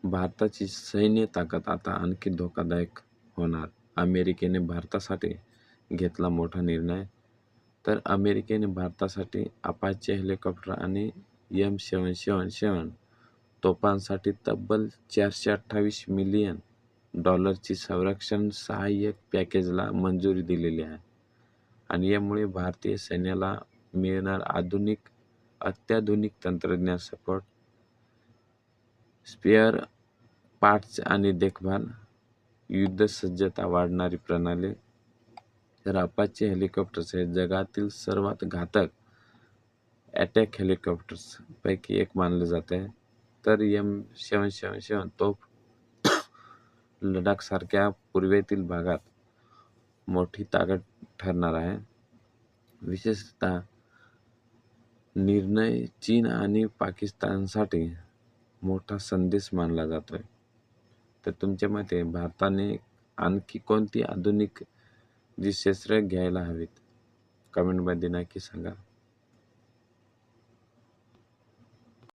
भारताची सैन्य ताकद आता आणखी धोकादायक होणार. अमेरिकेने भारतासाठी घेतला मोठा निर्णय. तर अमेरिकेने भारतासाठी अपाचे हेलिकॉप्टर आणि M777 तोफांसाठी तब्बल $428 मिलियन संरक्षण सहाय्य पॅकेजला मंजुरी दिलेली आहे. आणि यामुळे भारतीय सैन्याला मिळणार अत्याधुनिक तंत्रज्ञान सपोर्ट, स्पेअर पार्ट्स आणि देखभाल, युद्धसज्जता वाढणारी प्रणाली. तर अपाचे हेलिकॉप्टर्स हे जगातील सर्वात घातक अटॅक हेलिकॉप्टर्स पैकी एक मानले जाते. तर M777 तोफ लडाखसारख्या पूर्वेतील भागात मोठी ताकद ठरणार आहे. विशेषतः निर्णय चीन आणि पाकिस्तानसाठी मोठा संदेश मानला जातोय. तर तुमच्या मते भारताने आणखी कोणती आधुनिक शस्त्रे घ्यायला हवीत? कमेंटमध्ये नक्की सांगा.